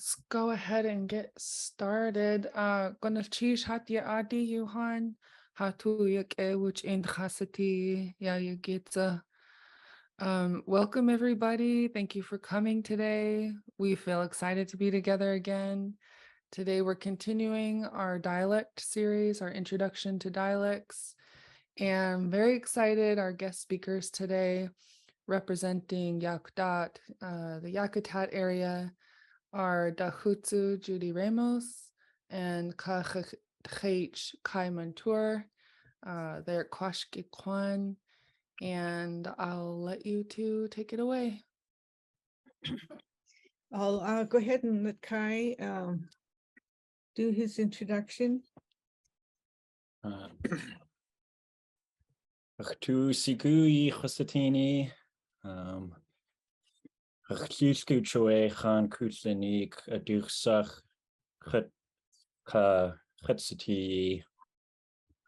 Let's go ahead and get started. Gonna cheese hat ya adi Johan. Hatu yak which in chasati ya you get welcome everybody. Thank you for coming today. We feel excited to be together again. Today we're continuing our dialect series, our introduction to dialects. And very excited, our guest speakers today representing Yakutat, the Yakutat area, are Dahutsu Judy Ramos and Kach Kai Mantur. They're Kwashki Kwan, and I'll let you two take it away. I'll go ahead and let Kai do his introduction. Tu sigui chosatini Chlusku choe chan kutlanik a duchsach chut ka chutsati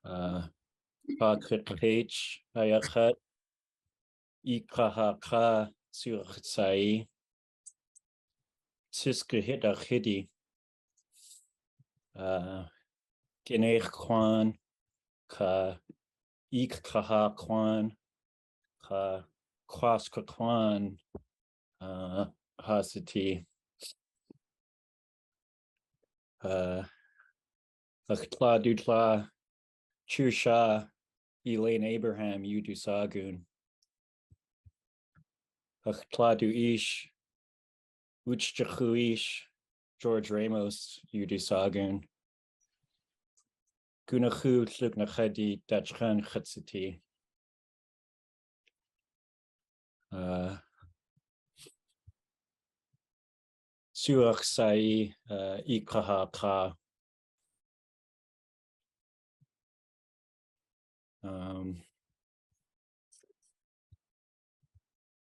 pa chutch ayachat ikaha ka surchai Siska hit a hidi Genech kwan ka ik kaha kwan ka kwaska kwan hasati Achtla dutla chusha Elaine Abraham Udu Sagun Achtla du ish Uchjachuish George Ramos Udu Sagun Gunachu Luknachadi Dachran Chatsati Suach Sai Ikaha Ka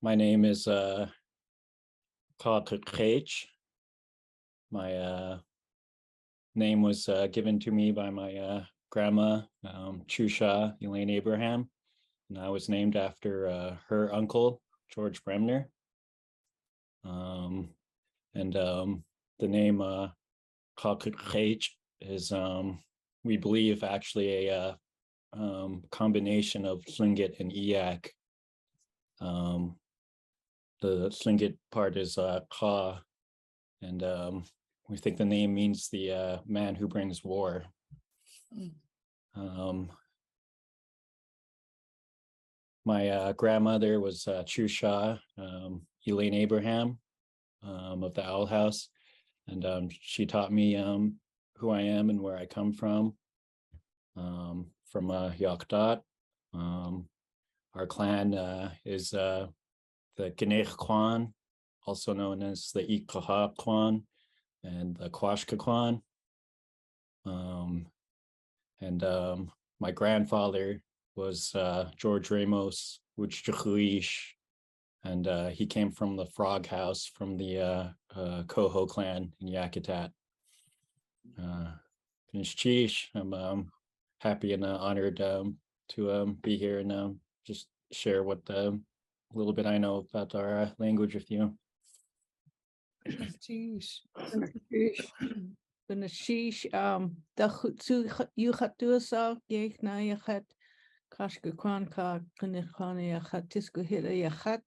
My name is Ka Kutch. My name was given to me by my grandma, Chusha Elaine Abraham, and I was named after her uncle, George Bremner. And the name Kakukh is, we believe, actually a combination of Lingit and Iyak. The Lingit part is Ka, and we think the name means the man who brings war. My grandmother was Chusha Elaine Abraham of the Owl House, and she taught me who I am and where I come from Yakdat. Our clan is the Genech Kwan, also known as the Ikaha Kwan and the Kwashka Kwan. And my grandfather was George Ramos Uchjachuish, and he came from the Frog House from the Coho clan in Yakutat. I'm happy and honored to be here and just share what little bit I know about our language with you. Sheesh, the Hutsu Yuhatuasa, Yek na Yachat, Kashka Kwanka, Kunekwana Yahatisku Hida Yachat,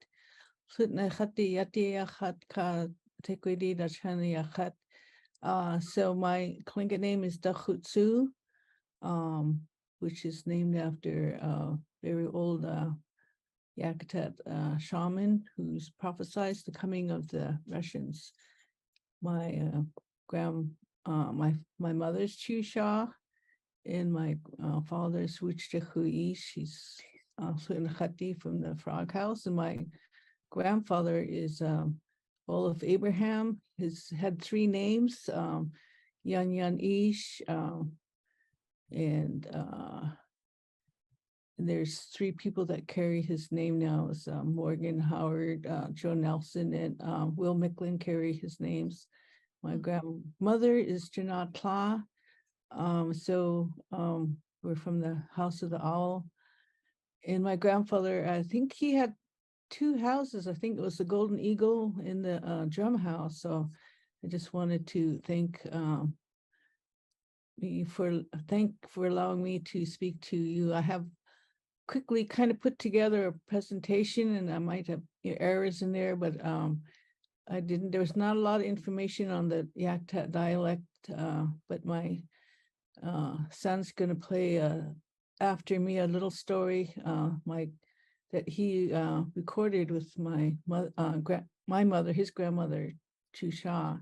Sutna Hati Yati Yachat Ka Tekwidi Dachana Yachat. So my Klinga name is Dahutsu, which is named after a very old Yakutat shaman who's prophesied the coming of the Russians. My my mother's Chusha, and my father's Wichtahui. She's Khati from the Frog House, and my grandfather is Olaf Abraham. He's had three names, Yan Ish, and there's three people that carry his name now. Is Morgan Howard, Joe Nelson, and Will Micklin carry his names. My grandmother is Janat Pla. We're from the House of the Owl. And my grandfather, I think he had two houses. I think it was the Golden Eagle in the drum house. So I just wanted to thank me for allowing me to speak to you. I have quickly kind of put together a presentation, and I might have errors in there, but there was not a lot of information on the Yakutat dialect, but my son's going to play after me a little story that he recorded with my mother, his grandmother, Chusha.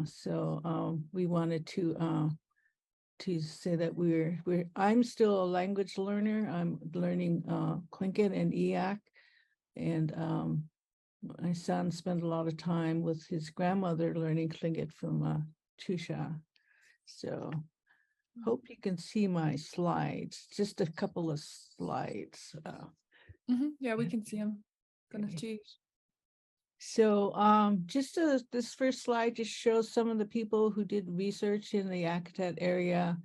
So we wanted to say that I'm still a language learner. I'm learning Tlingit and Eyak, and my son spent a lot of time with his grandmother learning Tlingit from Chusha. So hope you can see my slides, just a couple of slides. Yeah, we can see him. Okay. So this first slide just shows some of the people who did research in the Yakutat area.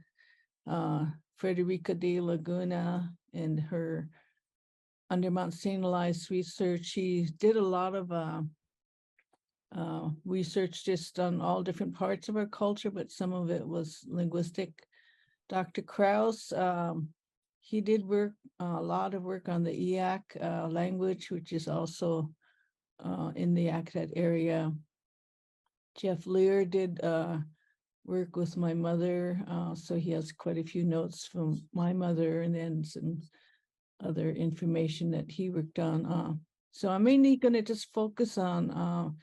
Frederica de Laguna and her under Mount St. Elias research. She did a lot of research just on all different parts of our culture, but some of it was linguistic. Dr. Krause, he did a lot of work on the Eyak language, which is also in the Yakutat area. Jeff Lear did work with my mother, so he has quite a few notes from my mother and then some other information that he worked on. So I'm mainly going to just focus on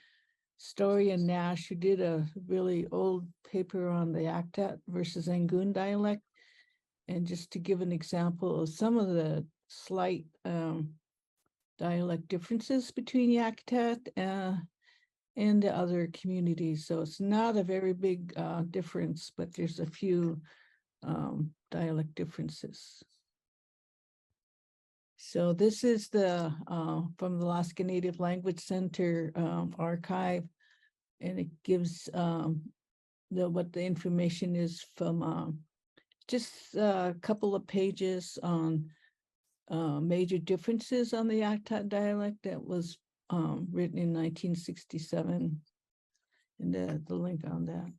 Story and Nash, who did a really old paper on the Yakutat versus Angoon dialect. And just to give an example of some of the slight dialect differences between Yakutat and the other communities. So it's not a very big difference, but there's a few dialect differences. So this is the from the Alaska Native Language Center archive, and it gives what the information is from just a couple of pages on major differences on the Yakutat dialect that was written in 1967, and the link on that.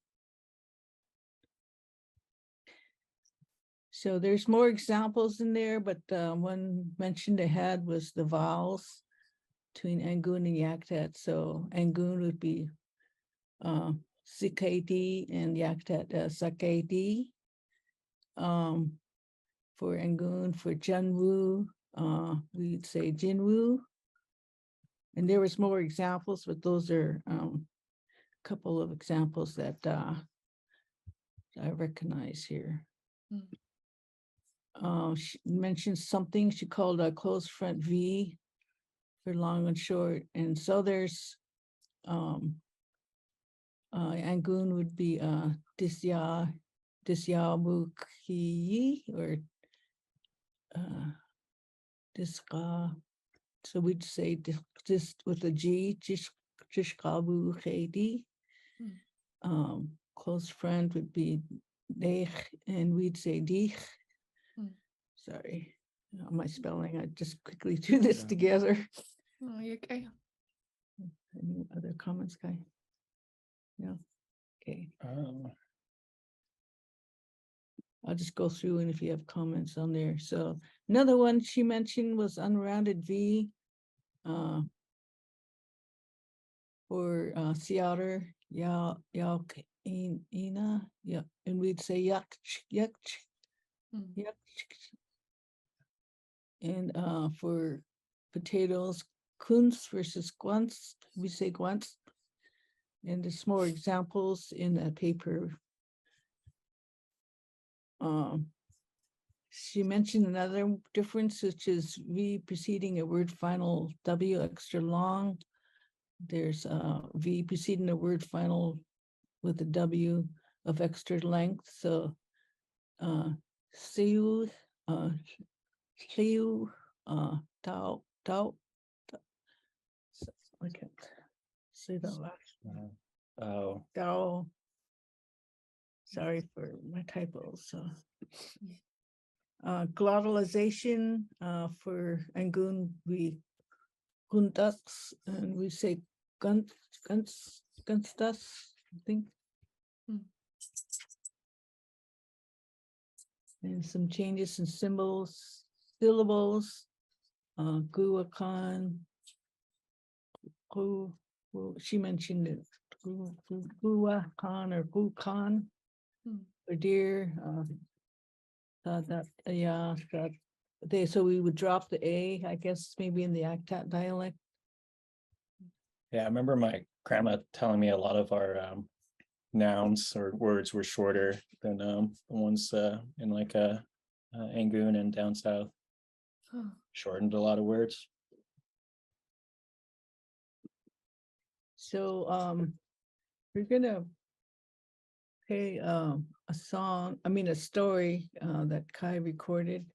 So there's more examples in there, but one mentioned ahead was the vowels between Angoon and Yakutat. So Angoon would be CKD and Yakutat SAKD. For Angoon, for Junwu, we'd say Jinwu. And there was more examples, but those are a couple of examples that I recognize here. She mentioned something she called a closed front V for long and short. And so there's Angoon would be Disya Mukhi or Diska. So we'd say just with a G, Jishkabu Khedi. Close friend would be Dech, and we'd say Dich. Sorry, my spelling. I just quickly threw this together. Oh, you okay? Any other comments, Guy? No. Okay. I'll just go through, and if you have comments on there. So another one she mentioned was unrounded V for Seattle, Ina, yeah, and we'd say yak. And for potatoes, kunz versus guants, we say guants. And there's more examples in that paper. She mentioned another difference, which is V preceding a word final W extra long. There's V preceding a word final with a W of extra length. So Siu, Liu, Tao. I can't say that last one. Tao. Sorry for my typos. So glottalization for Angoon, we guntas, and we say guns. Gunstas, I think. Hmm. And some changes in symbols, syllables. Guacan. She mentioned it. Guacan or Gucan. Hmm. Or deer. That yeah. That they so we would drop the A, I guess maybe in the Actat dialect. Yeah, I remember my grandma telling me a lot of our nouns or words were shorter than the ones in like Angoon and down south. Huh. Shortened a lot of words. So we're gonna play a song, a story that Kai recorded.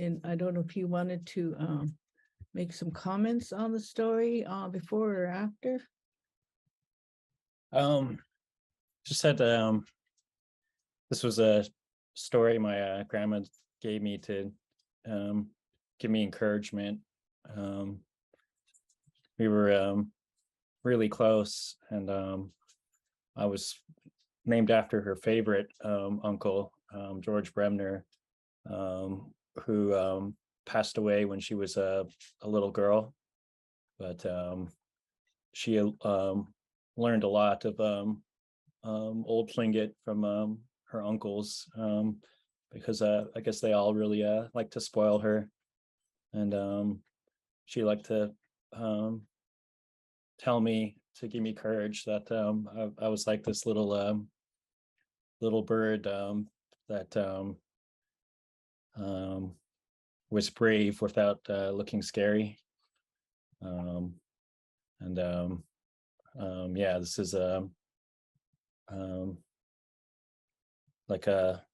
And I don't know if you wanted to make some comments on the story before or after. Just said this was a story my grandma gave me to give me encouragement. We were really close, and I was named after her favorite uncle, George Bremner, who passed away when she was a little girl. But she learned a lot of old Tlingit from her uncles, because I guess they all really like to spoil her, and she liked to tell me to give me courage that I was like this little bird that was brave without looking scary. And yeah, this is like a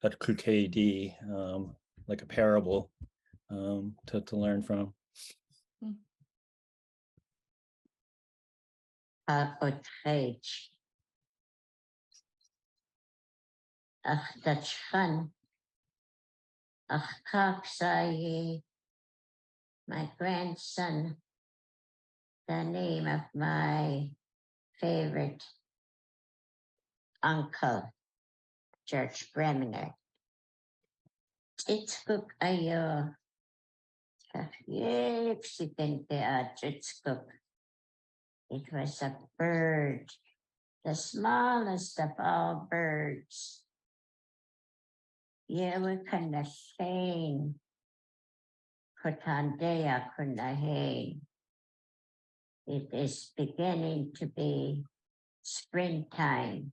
QKD, like a parable to learn from. Outrage. Ach, that's fun. Ach, Kapsai, my grandson, the name of my favorite uncle, George Bremner. Titskuk ayo. Titskuk. It was a bird, the smallest of all birds. Yewe kanahain, kotandea kunahain. It is beginning to be springtime.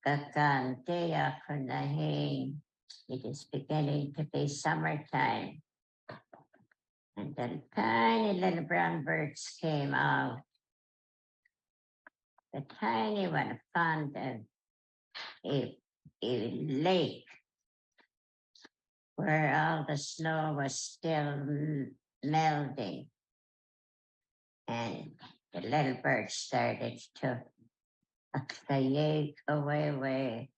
Kakandea kunahain. It is beginning to be summertime. And then tiny little brown birds came out. The tiny one found a lake where all the snow was still melting. And the little bird started to akayeg away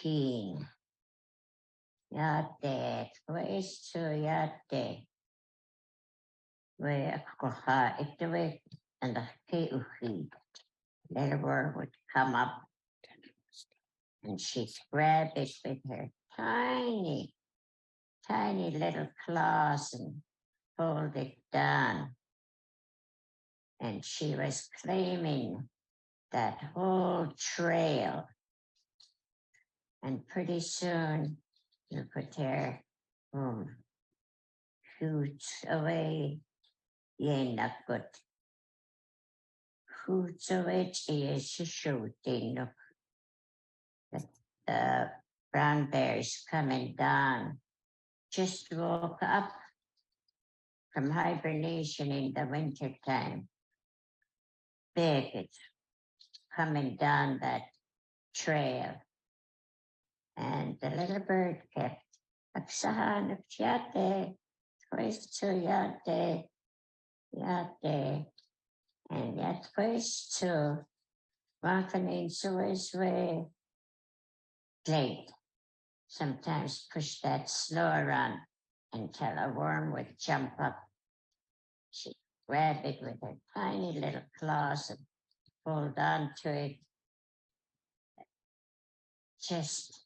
heen. Yate, ways to yate. We akuha ito and the keuhi. Little bird would come up and she'd grab it with her tiny little claws and hold it down. And she was claiming that whole trail. And pretty soon you could hear hoots away, ye not good. Hoots away, ye shooting. The brown bears coming down. Just woke up from hibernation in the winter time. Big, it's coming down that trail. And the little bird kept aksahan of yate, to yate, and yet to walking his way, plate. Sometimes push that snow around until a worm would jump up She grabbed it with her tiny little claws and pulled onto it. Just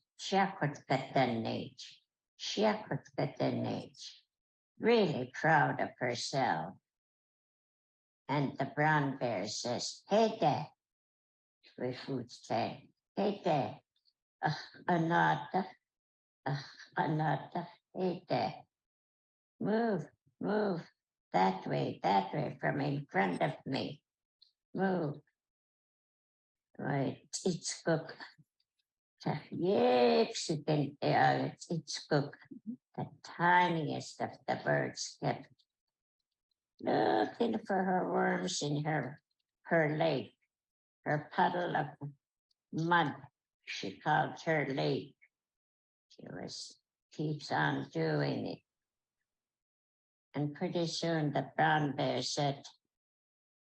really proud of herself. And the brown bear says, "Hey there," with food saying, "Hey there, another, another, hey there, move, move, that way, from in front of me, move." Right, it's cook. Yes, it's cook. The tiniest of the birds kept looking for her worms in her lake, her puddle of mud. She called her lake. She keeps on doing it. And pretty soon the brown bear said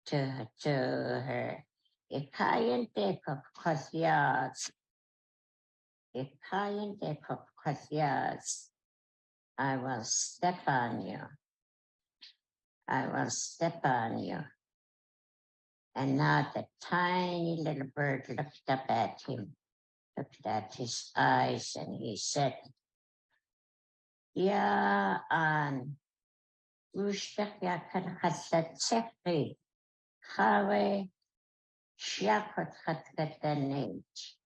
to her, "Ikayente kokkosyas. Ikayente kokkosyas. I will step on you. I will step on you." And now the tiny little bird looked up at him, looked at his eyes, and he said, "Ya an ushtak yakan hasatsekri, hawe shakot hatkatanage."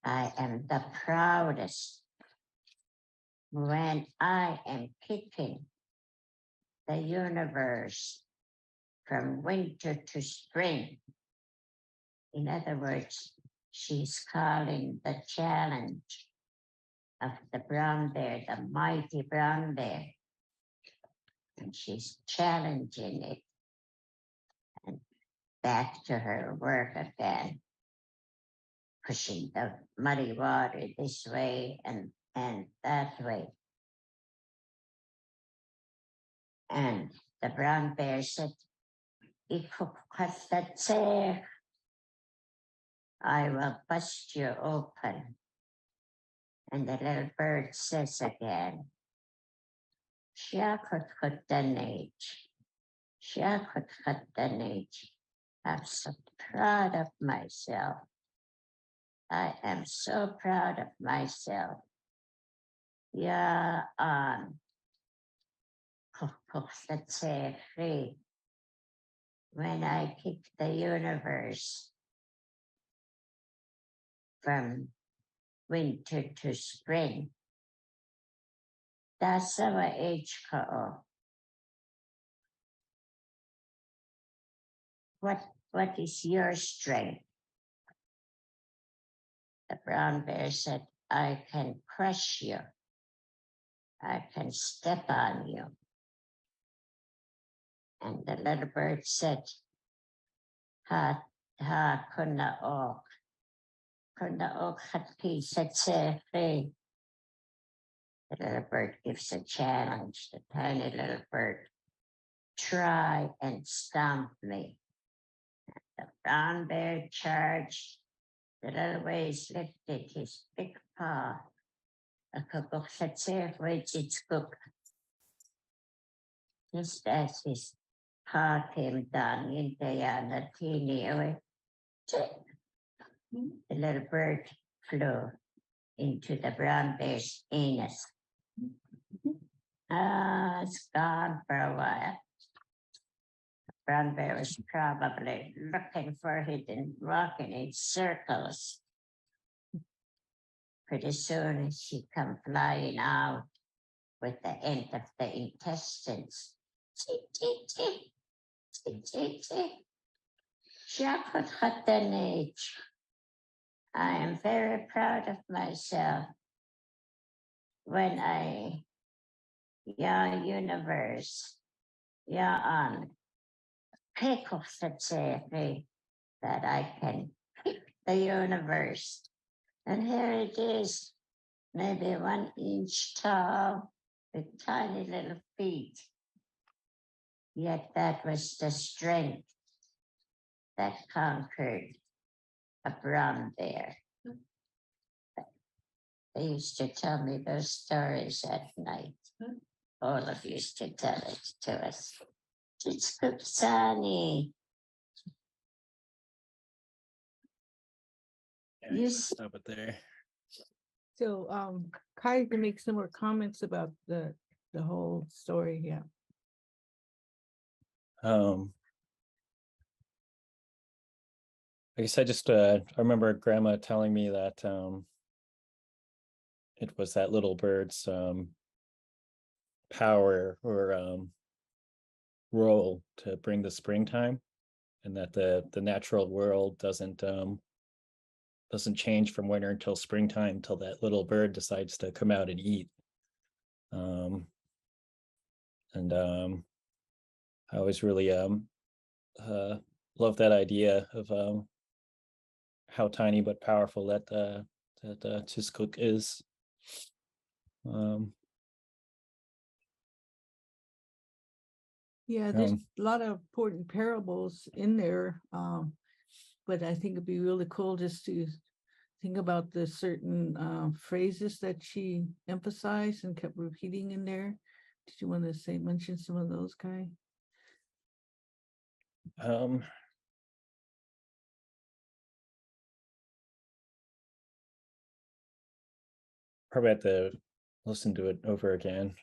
I am the proudest when I am kicking the universe from winter to spring. In other words, she's calling the challenge of the brown bear, the mighty brown bear. And she's challenging it. And back to her work again, pushing the muddy water this way and that way. And the brown bear said, "Ikukwatatse, I will bust you open." And the little bird says again, "Shakutkutanage, shakutkutanage." I'm so proud of myself. I am so proud of myself. Yeah, let's say free. When I kick the universe from winter to spring, that's our age ko. What is your strength? The brown bear said, "I can crush you. I can step on you." And the little bird said, "Ha kuna ok hati satse free." The little bird gives a challenge. The tiny little bird, "Try and stomp me." The brown bear charged. The little waist lifted his big paw. A cook satse waits its cook. Just as his paw came down into the teeny away, the little bird flew into the brown bear's anus. It's gone for a while. The brown bear was probably looking for it and walking in circles. Pretty soon she come flying out with the end of the intestines. Tick, tick, tick, tick, tick, tick. I am very proud of myself when universe, on pick off that I can pick the universe. And here it is, maybe 1 inch tall with tiny little feet. Yet that was the strength that conquered a brown bear. They used to tell me those stories at night. All of you used to tell it to us. Sunny. Yeah, You stop it there. So Kai can make some more comments about the whole story. Yeah. I guess I remember grandma telling me that it was that little bird's power or role to bring the springtime, and that the natural world doesn't change from winter until springtime, until that little bird decides to come out and eat. And I always really love that idea of how tiny but powerful that Chiskuk is. Yeah, there's a lot of important parables in there. But I think it'd be really cool just to think about the certain phrases that she emphasized and kept repeating in there. Did you want to mention some of those, Kai? Probably have to listen to it over again.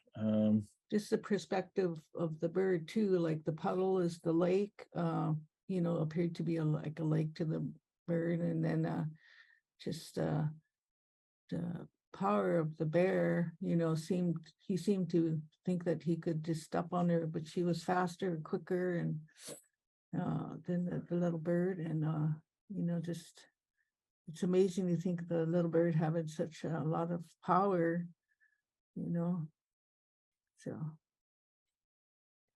Just the perspective of the bird too, like the puddle is the lake, appeared to be like a lake to the bird, and then just the power of the bear, he seemed to think that he could just step on her, but she was faster and quicker and than the little bird, and just it's amazing to think the little bird having such a lot of power, so.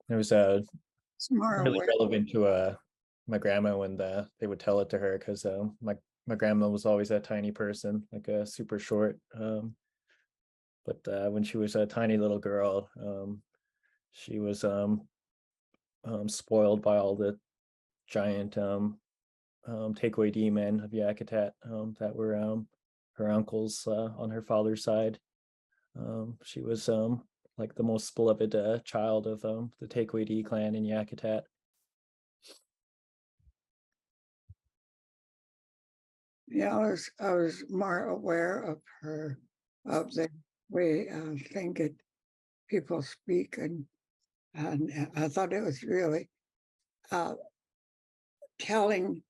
It was Smart really way. relevant to my grandma when they would tell it to her, because my grandma was always a tiny person, like a super short. But when she was a tiny little girl, she was spoiled by all the giant takeaway D men of Yakutat that were her uncles on her father's side. She was like the most beloved child of the Takeaway D clan in Yakutat. Yeah, I was more aware of the way Lingit people speak, and I thought it was really telling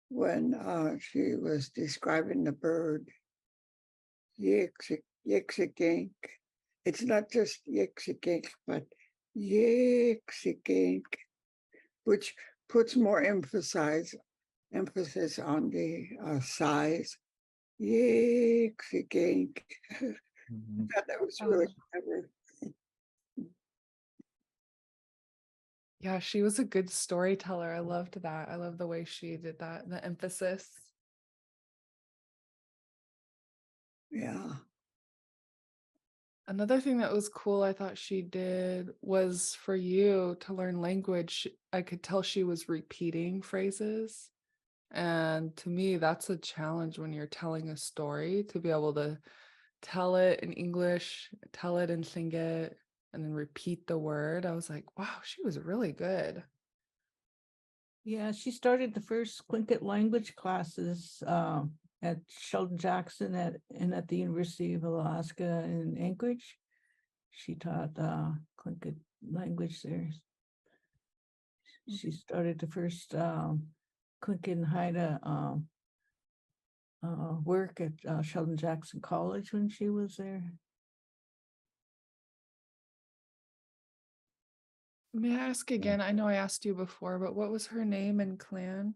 when she was describing the bird Yixigink. It's not just Yixigink, but Yixigink, which puts more emphasis on the size. Yixigink. Mhm. That was really clever. Yeah, she was a good storyteller. I loved that. I love the way she did that, the emphasis. Yeah. Another thing that was cool I thought she did was for you to learn language. I could tell she was repeating phrases. And to me, that's a challenge when you're telling a story, to be able to tell it in English, tell it in Tlingit, and then repeat the word. I was like, wow, she was really good. Yeah, she started the first Tlingit language classes at Sheldon Jackson at the University of Alaska in Anchorage. She taught Tlingit language there. She started the first Tlingit and Haida work at Sheldon Jackson College when she was there. May I ask again? I know I asked you before, but what was her name and clan?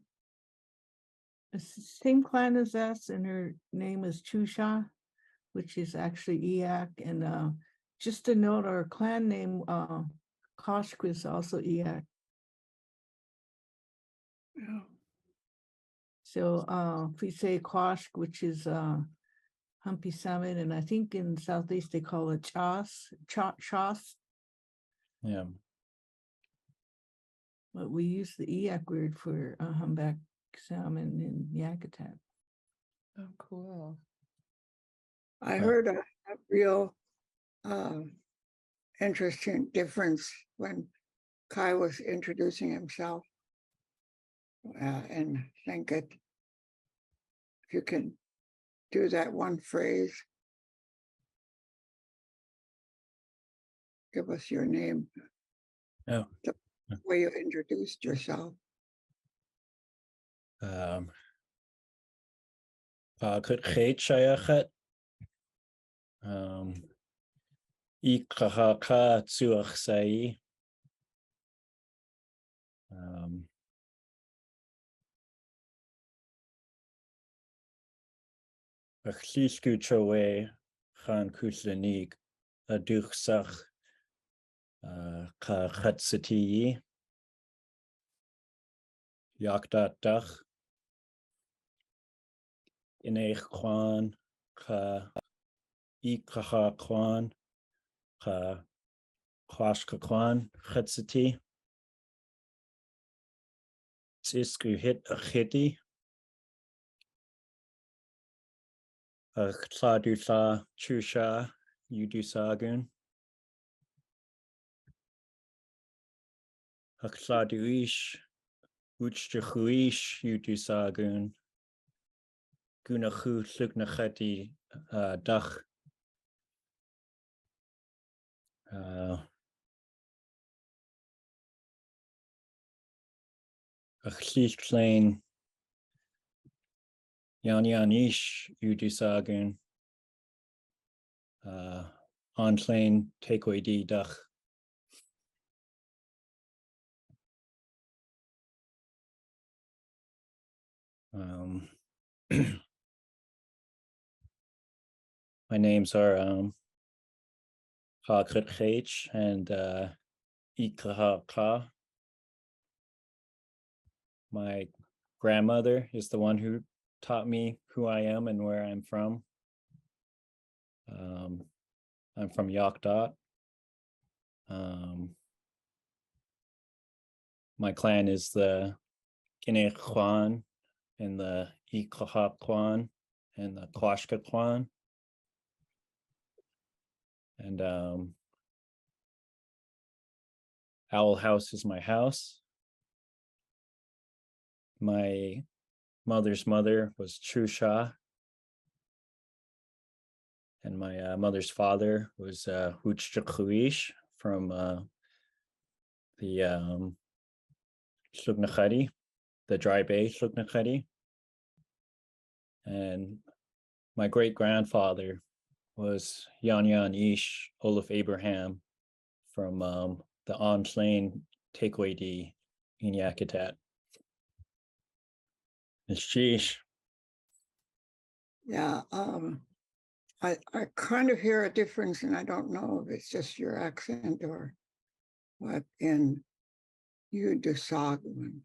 It's the same clan as us, and her name is Chusha, which is actually Eak. And just to note, our clan name, Koshk, is also Eak. Yeah. So if we say Koshk, which is Humpy Summit, and I think in Southeast they call it Chos, Yeah. but we use the Eak word for humpback salmon in Yakutat. Oh, cool. I Huh. heard a real interesting difference when Kai was introducing himself and Lingit, if you can do that one phrase, give us your name, Oh, the way you introduced yourself. Could Kate Shayachet? Ikahaka Tsuach Sai. Achlisku Chowe Khan Kuslanig Aduchsach Ka Khatsati Yakdat Dach Inech Kwan Ka Ikaha Kwan Ka Kwashka Kwan Khatsati Tsisku Hit Achiti Tladusa Chusha Yudusagun Akhladuish Uchjahuish Yudusagun Gunachu Sugnachati Dach Achlichtlein Yanish Yudusagun Ontlein Takeaway Dach. My names are Hakrit Khech and Ikaha Ka. My grandmother is the one who taught me who I am and where I'm from. I'm from Yakdot. My clan is the Kinech Kwan and the Ikaha Kwan and the Kwashka Kwan. And Owl House is my house. My mother's mother was Chusha. And my mother's father was Huchjakhuish from the Shugnachari, the dry bay Shugnachari. And my great grandfather was Yan Ish Olaf Abraham from the Onslain Takeaway D in Yakutat. It's sheesh. Yeah, I kind of hear a difference, and I don't know if it's just your accent or what in Yudusagun.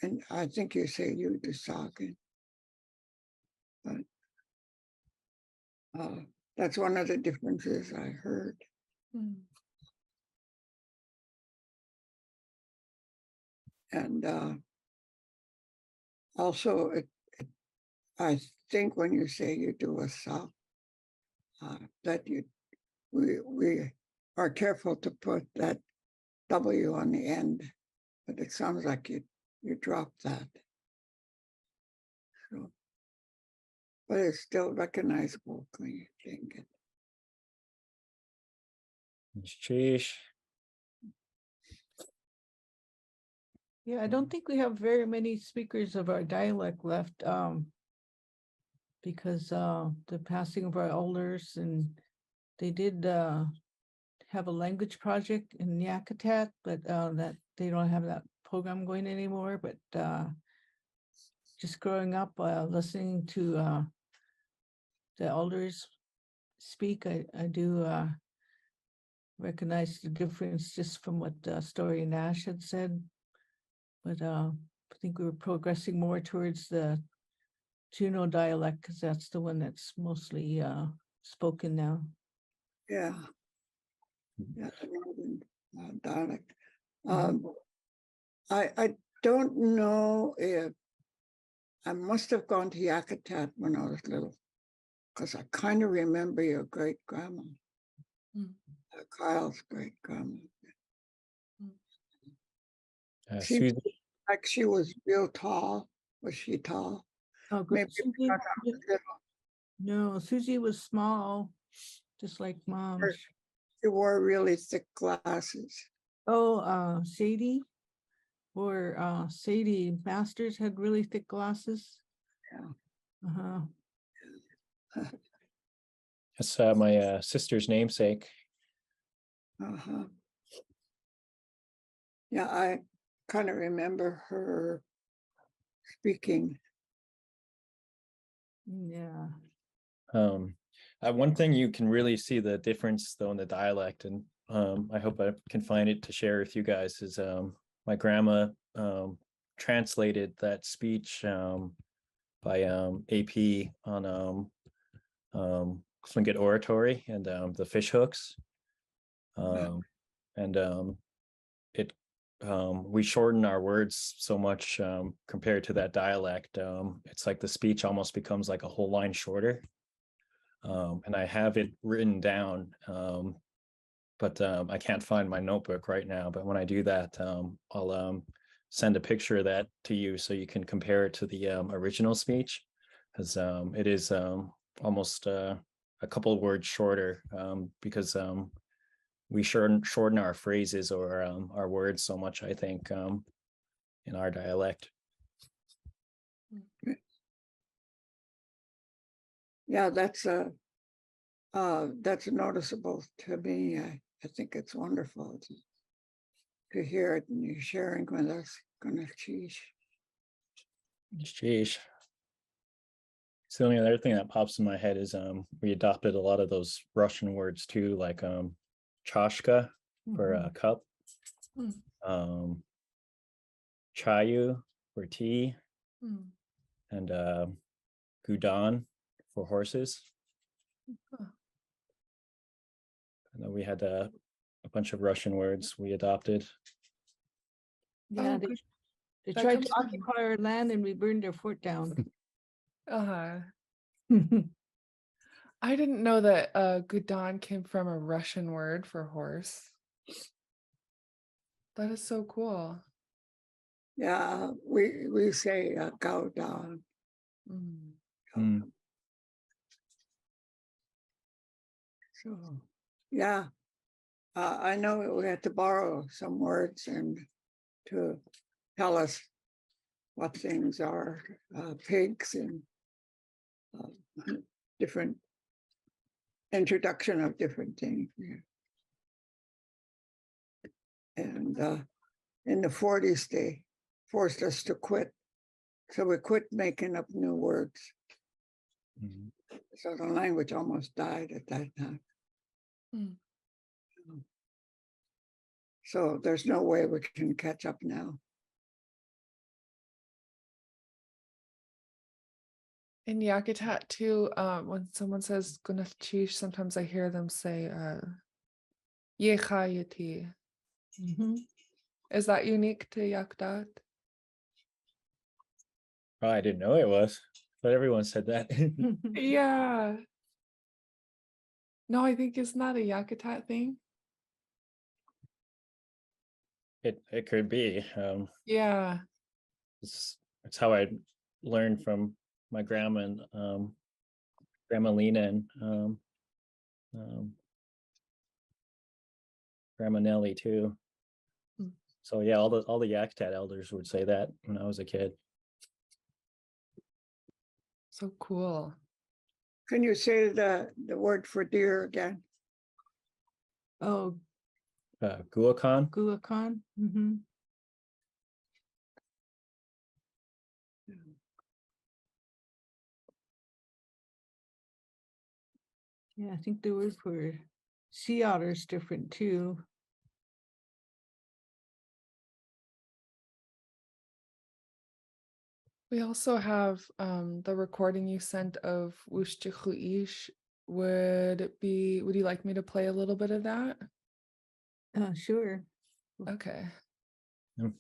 And I think you say Yudusagun. But that's one of the differences I heard. And also, I think when you say you do a sub, that we are careful to put that W on the end, but it sounds like you dropped that. So, but it's still recognizable when you think it. It's sheesh. Yeah, I don't think we have very many speakers of our dialect left, because the passing of our elders, and they did have a language project in Yakutat, but that they don't have that program going anymore. But just growing up, listening to the elders speak, I do recognize the difference just from what Story Nash had said. But I think we were progressing more towards the Juno dialect, because that's the one that's mostly spoken now. Yeah, the northern dialect. I don't know if I must have gone to Yakutat when I was little, because I kind of remember your great grandma, Kyle's great grandma. She Susie, like she was real tall. Was she tall? Oh, good. Maybe Susie, because I was little. no, Susie was small, just like mom. Her- She wore really thick glasses. Oh, Sadie, or Sadie Masters had really thick glasses. Yeah. Uh-huh. that's my sister's namesake. Uh-huh. Yeah, I kind of remember her speaking. Yeah. One thing you can really see the difference though in the dialect, and I hope I can find it to share with you guys, is my grandma translated that speech by AP on Lingit oratory and the fish hooks. And it we shorten our words so much compared to that dialect. It's like the speech almost becomes like a whole line shorter. And I have it written down, but I can't find my notebook right now. But when I do that, I'll send a picture of that to you so you can compare it to the original speech, because it is almost a couple of words shorter, because we shorten our phrases or our words so much, I think, in our dialect. Yeah, that's noticeable to me. I think it's wonderful to hear it and you sharing with us. Gonna cheese. Sheesh. So the only other thing that pops in my head is we adopted a lot of those Russian words too, like chashka for a cup, Hmm. chayu for tea, Hmm. and gudan for horses. Huh. And then we had a bunch of Russian words we adopted. Yeah, Oh, good. they That tried comes to from- occupy our land and we burned their fort down. Uh-huh. I didn't know that Gudon came from a Russian word for horse. That is so cool. Yeah, we say gaudan. Mm. Mm. So yeah, I know we had to borrow some words and to tell us what things are, pigs and different introduction of different things. Yeah. And in the 40s, they forced us to quit. So we quit making up new words. Mhm. So the language almost died at that time. Mm. So there's no way we can catch up now. In Yakutat too, when someone says Gunachish, sometimes I hear them say Yechayati. Mhm. Is that unique to Yakutat? Oh, I didn't know it was, but everyone said that. Yeah. No, I think it's not a Yakutat thing. It could be. Yeah. It's how I learned from my grandma and Grandma Lena and um, Grandma Nellie too. Mm. So yeah, all the Yakutat elders would say that when I was a kid. So cool. Can you say the word for deer again? Oh, Guacan. Guacan. Mhm. Yeah, I think the word for sea otter is different too. We also have the recording you sent of Wushtichuish. Would you like me to play a little bit of that? Sure. Okay. Mm.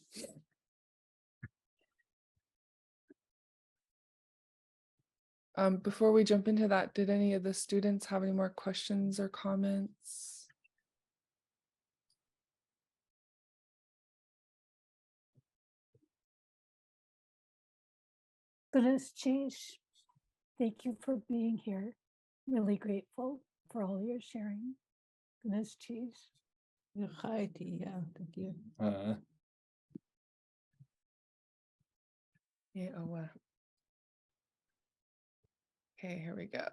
Before we jump into that, did any of the students have any more questions or comments? Goodness, Cheese. Thank you for being here. Really grateful for all your sharing. Goodness, Cheese. Chaiti, yeah, thank you. Yeah. Okay, here we go.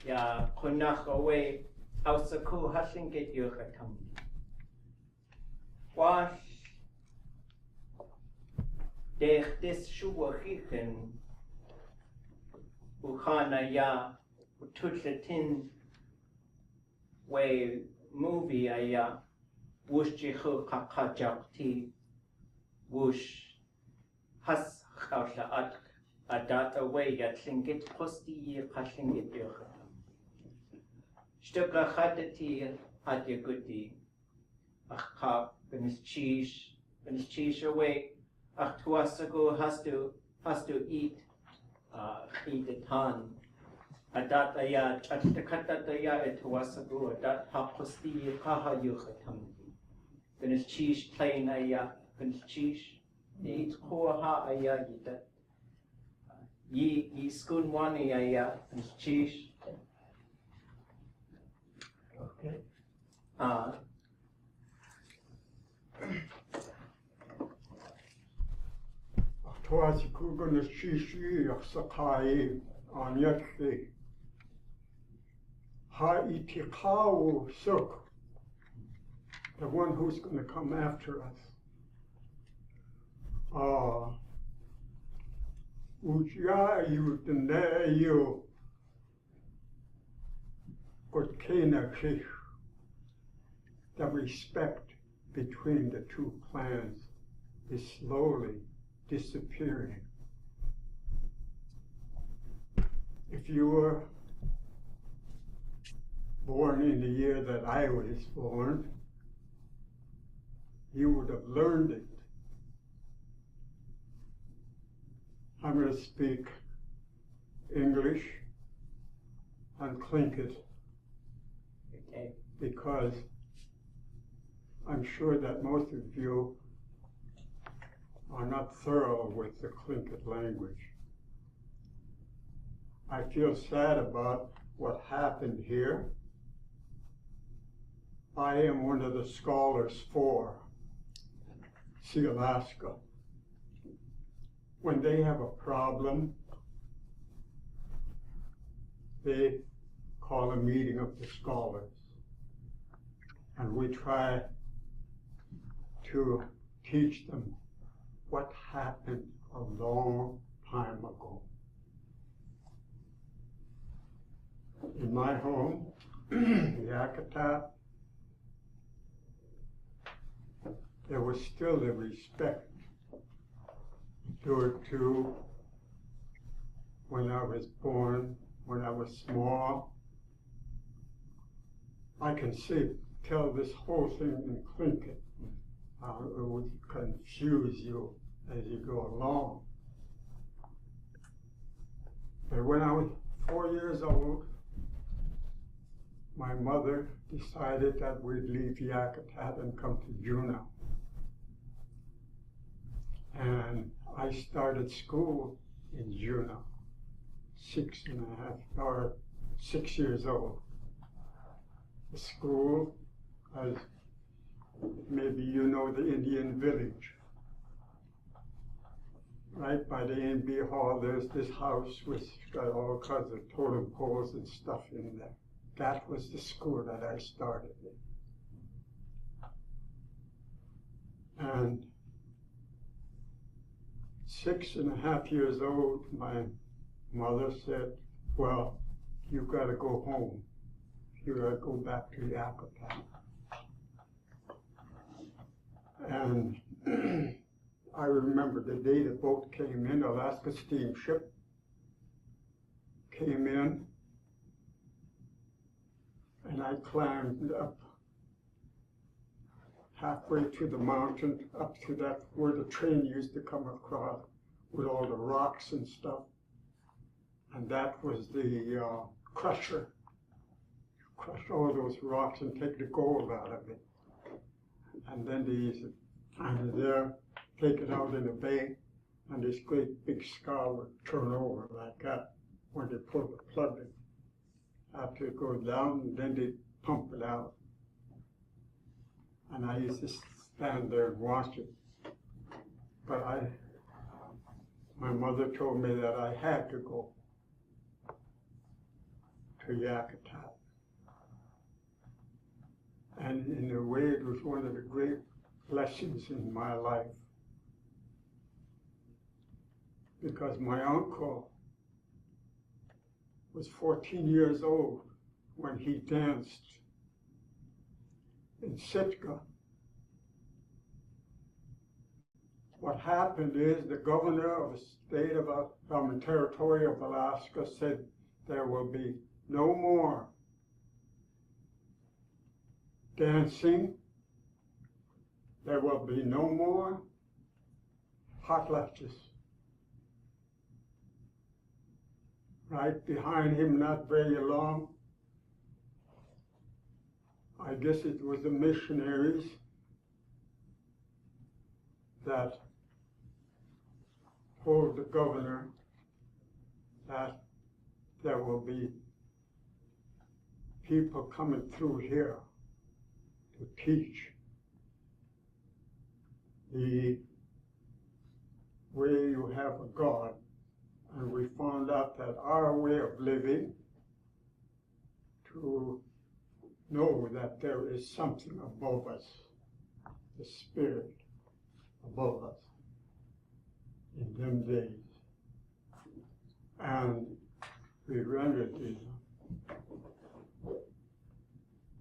Ya kunach away ausaku hasingit yuchatam. Wash dech dis shuwachichen Uchana ya ututlatin way movie aya wush jihu kakajakti wush has khawsha adat away ya tlingit posti yi katlingit yuchatam. Stukla khatati adya guti achka benis away ach tuasago has to eat the tan adat aya chatakataya etuasago adat haposti kaha yuchatam benis cheese plain aya benis cheese eat koha aya yidat yi skun wani aya benis cheese okay Toasi kugana shishi sakai anyakhi. Ha itikawu suk. The one who's going to come after us. Ujayu denayu. Gotkena kish. The respect between the two clans is slowly disappearing. If you were born in the year that I was born, you would have learned it. I'm going to speak English and Tlingit because I'm sure that most of you are not thorough with the Tlingit language. I feel sad about what happened here. I am one of the scholars for Alaska. When they have a problem, they call a meeting of the scholars. And we try to teach them what happened a long time ago. In my home, Yakutat, there was still a respect due to when I was born, when I was small. I can tell this whole thing in Tlingit. It would confuse you as you go along. But when I was 4 years old, my mother decided that we'd leave Yakutat and come to Juneau. And I started school in Juneau, 6 years old. The school, as maybe you know, the Indian village. Right by the NB Hall, there's this house which got all kinds of totem poles and stuff in there. That was the school that I started in. And 6.5 years old, my mother said, well, you gotta go home. You gotta go back to Yakutat. And I remember the day the boat came in, Alaska steamship came in, and I climbed up halfway to the mountain, up to that where the train used to come across with all the rocks and stuff. And that was the crusher. Crush all those rocks and take the gold out of it. And then these And there, take it out in the bay, and this great big scar would turn over like that when they pull the plug in. After it goes down, then they pump it out. And I used to stand there and watch it. But my mother told me that I had to go to Yakutat. And in a way, it was one of the great blessings in my life. Because my uncle was 14 years old when he danced in Sitka. What happened is the governor of the state of the territory of Alaska said there will be no more dancing, there will be no more hot lectures. Right behind him, not very long, I guess it was the missionaries that told the governor that there will be people coming through here to teach the way you have a God. And we found out that our way of living, to know that there is something above us, the Spirit above us in them days. And we rendered it.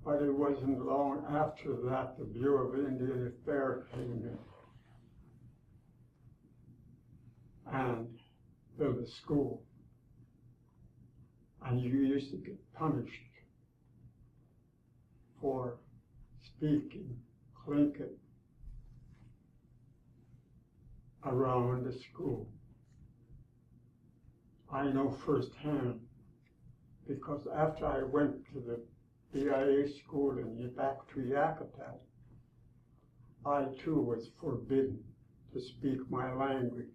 But it wasn't long after that the Bureau of Indian Affairs came in and built a school. And you used to get punished for speaking Tlingit around the school. I know firsthand, because after I went to the BIA school and back to Yakutat, I too was forbidden to speak my language.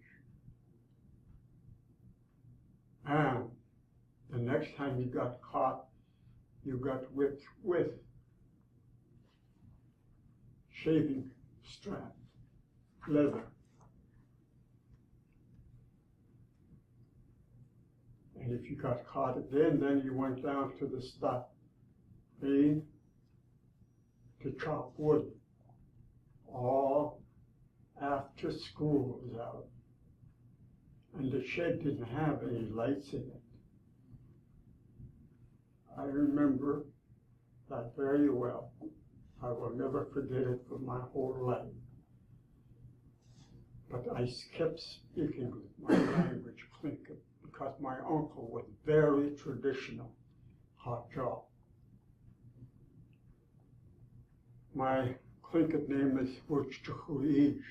And the next time you got caught, you got whipped with shaving strap, leather. And if you got caught again, then you went down to the stock lane to chop wood, all after school was out. And the shed didn't have any lights in it. I remember that very well. I will never forget it for my whole life. But I kept speaking with my language, Tlingit, because my uncle was very traditional, hot jaw. My Tlingit name is Wuchchuhuij.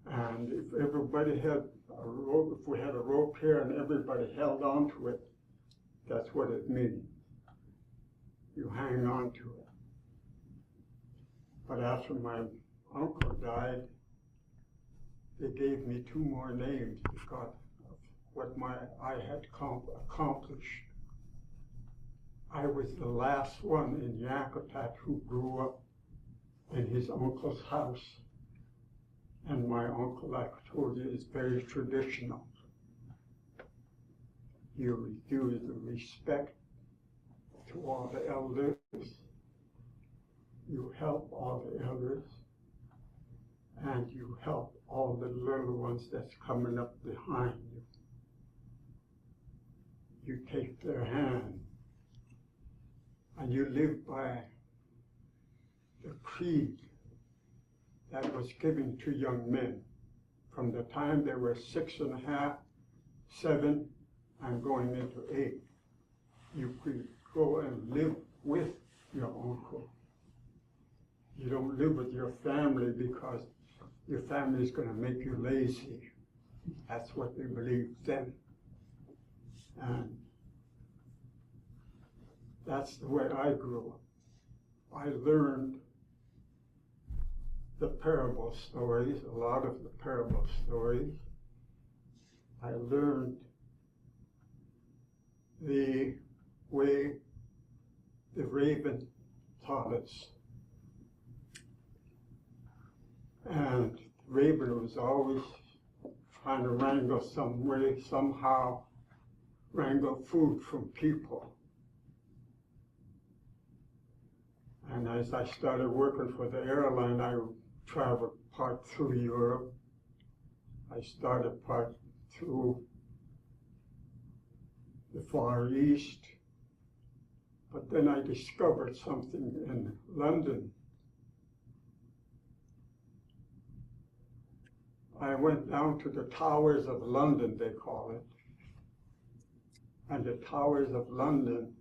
And if everybody had a rope, if we had a rope here and everybody held on to it, that's what it means. You hang on to it. But after my uncle died, they gave me 2 more names because of what I had accomplished. I was the last one in Yakutat who grew up in his uncle's house. And my uncle, like I told you, is very traditional. You do the respect to all the elders. You help all the elders. And you help all the little ones that's coming up behind you. You take their hand. And you live by the creed that was given to young men from the time they were 6.5, 7, and going into 8. You could go and live with your uncle. You don't live with your family because your family is going to make you lazy. That's what they believed then. And that's the way I grew up. I learned the parable stories, a lot of the parable stories. I learned the way the raven taught us. And Raven was always trying to wrangle some way, somehow, wrangle food from people. And as I started working for the airline, I traveled part through Europe. I started part through the Far East. But then I discovered something in London. I went down to the Towers of London, they call it. And the Towers of London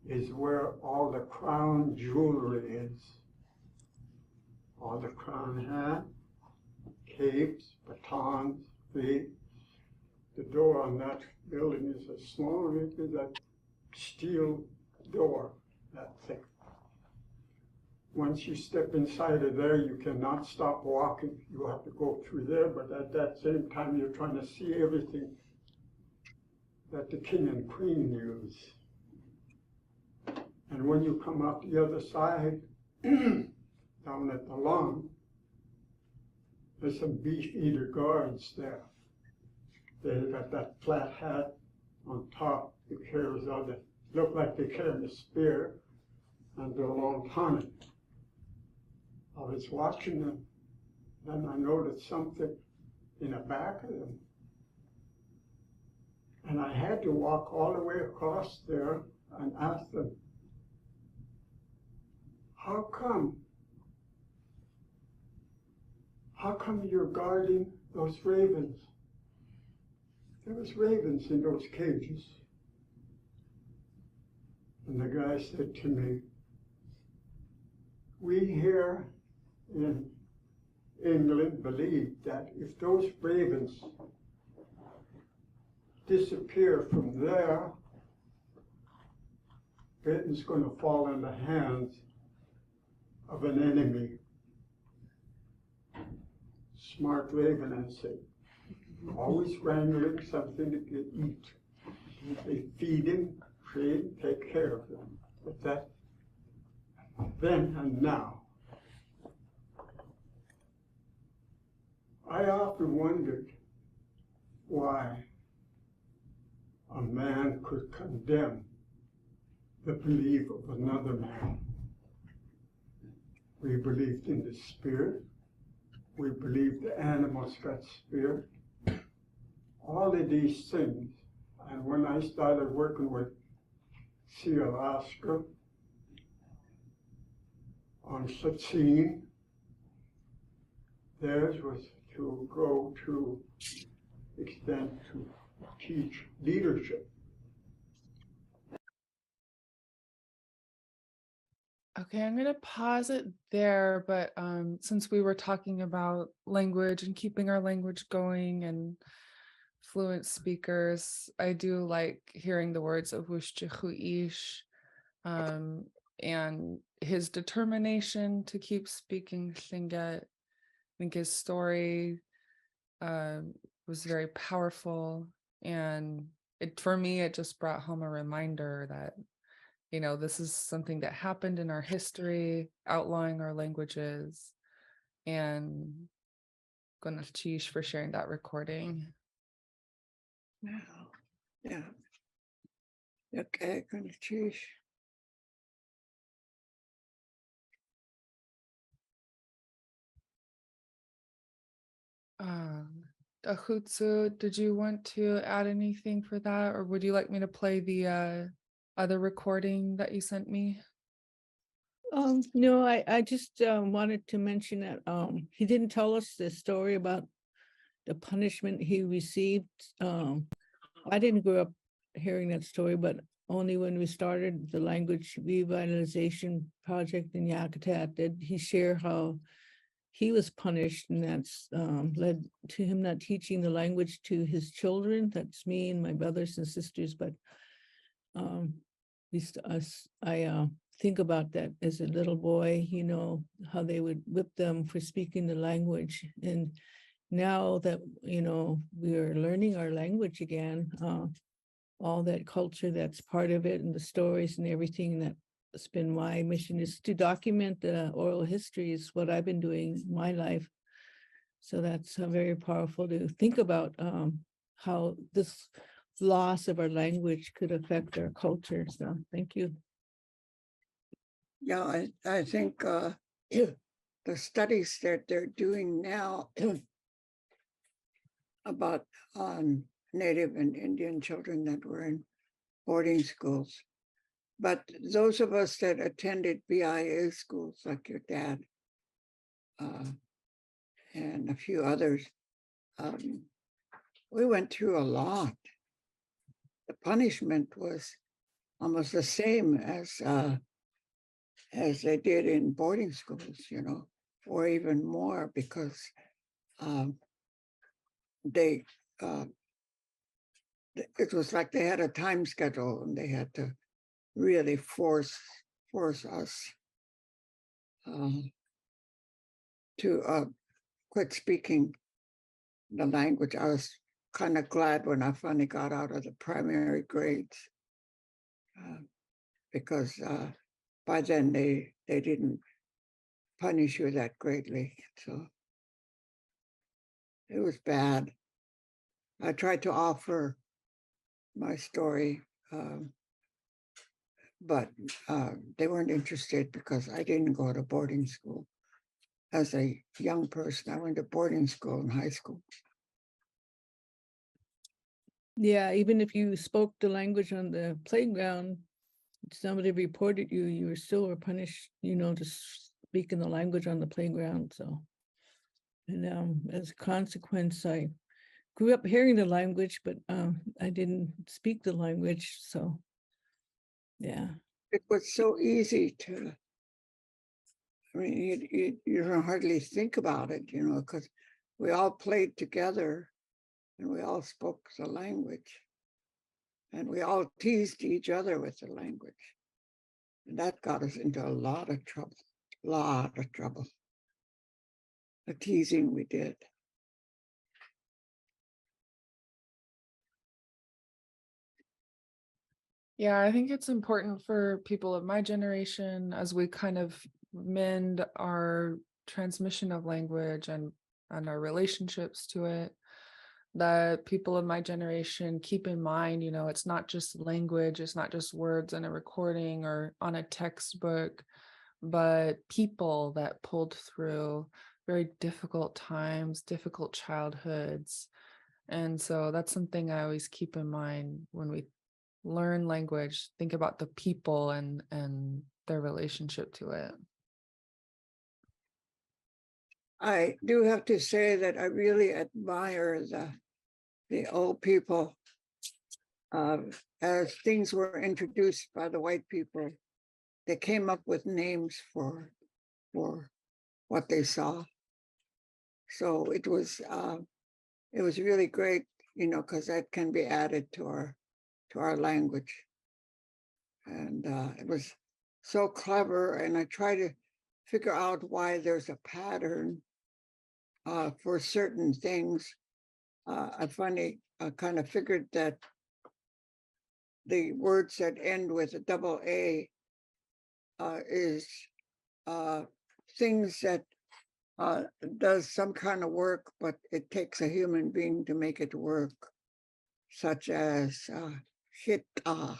is where all the crown jewelry is. All the crown hat, capes, batons, the door on that building is as small as a steel door, that thick. Once you step inside of there, you cannot stop walking. You have to go through there, but at that same time, you're trying to see everything that the king and queen use. And when you come out the other side, down at the lawn, there's some beef eater guards there. They got that flat hat on top. It carries all the, look like they carry a spear and a long tonic. I was watching them, then I noticed something in the back of them. And I had to walk all the way across there and ask them, how come you're guarding those ravens? There was ravens in those cages. And the guy said to me, we here in England believe that if those ravens disappear from there, Britain's going to fall in the hands of an enemy. Smart raven, I said, always wrangling something to eat. They feed him, feed, take care of him. But that, then and now. I often wondered why a man could condemn the belief of another man. We believed in the spirit. We believed the animals got spirit. All of these things. And when I started working with Sea Alaska on Satsini, theirs was to go to extent to teach leadership. Okay, I'm going to pause it there, but since we were talking about language and keeping our language going and fluent speakers, I do like hearing the words of Wushchihuish and his determination to keep speaking Tlingit. I think his story was very powerful, and for me, it just brought home a reminder that this is something that happened in our history, outlawing our languages, and Gonna Chish for sharing that recording. Wow. Yeah. Okay, gonna choose. Ahutsu, did you want to add anything for that, or would you like me to play the other recording that you sent me? No, I just wanted to mention that he didn't tell us the story about the punishment he received. I didn't grow up hearing that story, but only when we started the language revitalization project in Yakutat did he share how he was punished, and that's led to him not teaching the language to his children. That's me and my brothers and sisters, but I think about that as a little boy, how they would whip them for speaking the language. And now that, we are learning our language again, all that culture that's part of it and the stories and everything, that's been my mission, is to document the oral history, is what I've been doing in my life. So that's very powerful to think about, how this loss of our language could affect our culture. So thank you. Yeah, I think the studies that they're doing now about Native and Indian children that were in boarding schools. But those of us that attended BIA schools, like your dad and a few others, we went through a lot. The punishment was almost the same as they did in boarding schools, or even more, because they it was like they had a time schedule and they had to really force us to quit speaking the language. I was kind of glad when I finally got out of the primary grades, because by then they didn't punish you that greatly. So it was bad. I tried to offer my story, but they weren't interested because I didn't go to boarding school. As a young person, I went to boarding school in high school. Yeah, even if you spoke the language on the playground, somebody reported you, you were still punished, to speak in the language on the playground. So, and as a consequence, I grew up hearing the language, but I didn't speak the language. So, yeah. It was so easy to, you don't hardly think about it, because we all played together and we all spoke the language and we all teased each other with the language. And that got us into a lot of trouble, the teasing we did. Yeah, I think it's important for people of my generation, as we kind of mend our transmission of language and our relationships to it, that people of my generation keep in mind, it's not just language, it's not just words in a recording or on a textbook, but people that pulled through very difficult times, difficult childhoods. And so that's something I always keep in mind when we learn language. Think about the people and their relationship to it. I do have to say that I really admire the old people. As things were introduced by the white people, they came up with names for what they saw. So it was really great, because that can be added to our language. And it was so clever. And I try to figure out why there's a pattern for certain things. I finally kind of figured that the words that end with a double A is things that does some kind of work, but it takes a human being to make it work, such as hita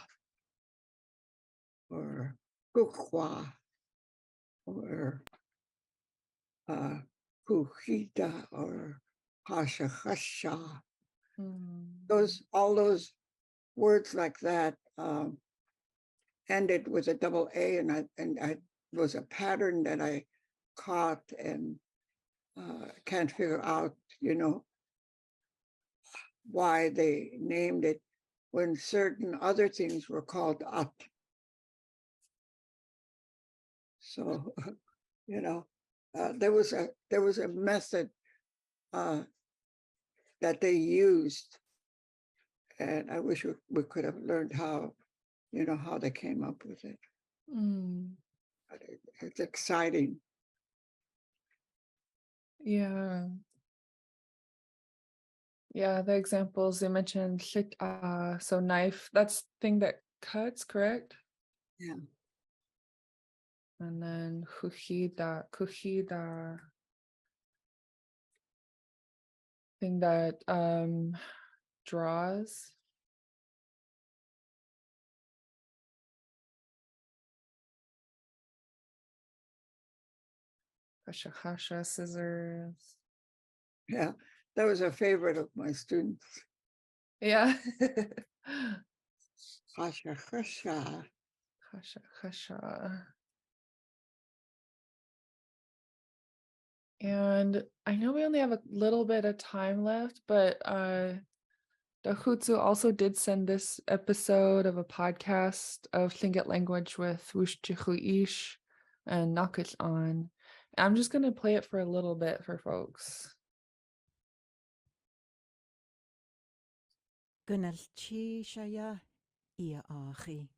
or kukwa or kuhita or hasha. All those words like that ended with a double A, and I was a pattern that I caught and can't figure out, why they named it when certain other things were called at. So, there was a method that they used, and I wish we could have learned how they came up with it. Mm, But it's exciting. yeah. Yeah, the examples they mentioned, so knife, that's thing that cuts, correct? Yeah. And then kuhida, thing that draws. Hasha, scissors. Yeah. That was a favorite of my students. Yeah. Hasha, hasha. Hasha. And I know we only have a little bit of time left, but Dahutsu also did send this episode of a podcast of Lingit language with Wushchihu Ish and Nakich on. I'm just going to play it for a little bit for folks. Gunalchi Shaya Ia Achi.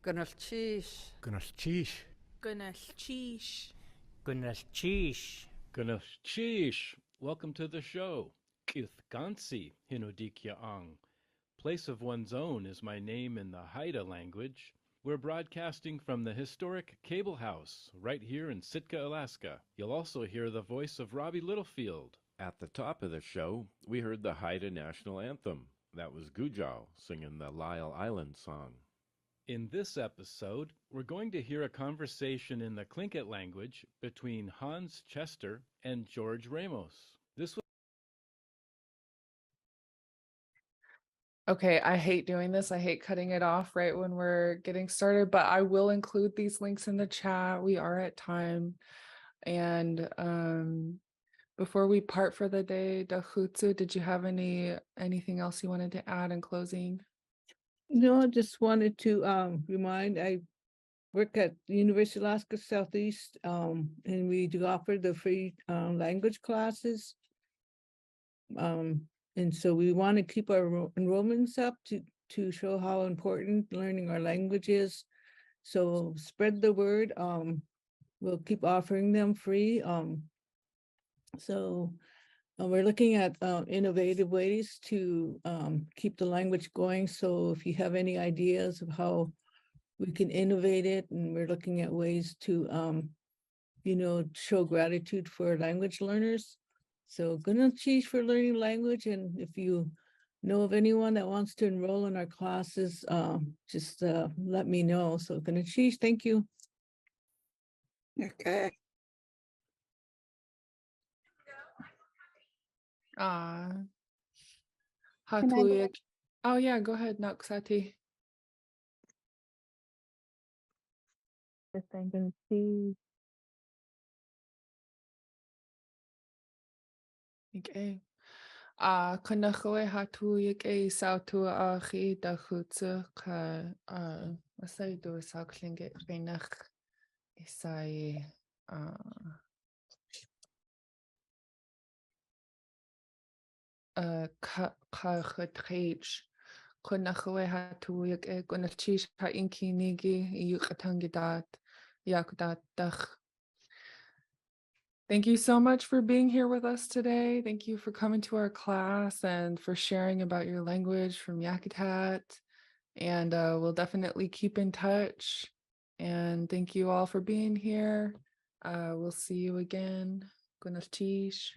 Gunalchish. Gunalchish. Gunalchish. Gunalchish. Gunashish, welcome to the show. Kithgansi Hinodikya Ang. Place of one's own is my name in the Haida language. We're broadcasting from the historic Cable House right here in Sitka, Alaska. You'll also hear the voice of Robbie Littlefield. At the top of the show, we heard the Haida National Anthem. That was Gujau singing the Lyle Island song. In this episode, we're going to hear a conversation in the Tlingit language between Hans Chester and George Ramos. This was Okay, I hate doing this. I hate cutting it off right when we're getting started, but I will include these links in the chat. We are at time. And before we part for the day, Dahutsu, did you have anything else you wanted to add in closing? No, I just wanted to remind, I work at the University of Alaska Southeast, and we do offer the free language classes. And so we want to keep our enrollments up to show how important learning our language is. So spread the word. We'll keep offering them free. So we're looking at innovative ways to keep the language going. So if you have any ideas of how we can innovate it, and we're looking at ways to, show gratitude for language learners. So Gunalchish for learning language. And if you know of anyone that wants to enroll in our classes, just let me know. So Gunalchish, thank you. Okay. Hatuya. Oh yeah, go ahead, Naksati. I'm going to see. Okay. Kunakoe hatu yik e sautu achi da hutsu ka masai do sauklinge renach isai ka chutreich kunakoe hatu yik e kunachish ha inki nigi yukatangidat yakudat dach. Thank you so much for being here with us today. Thank you for coming to our class and for sharing about your language from Yakutat. And we'll definitely keep in touch. And thank you all for being here. We'll see you again. Gunatish.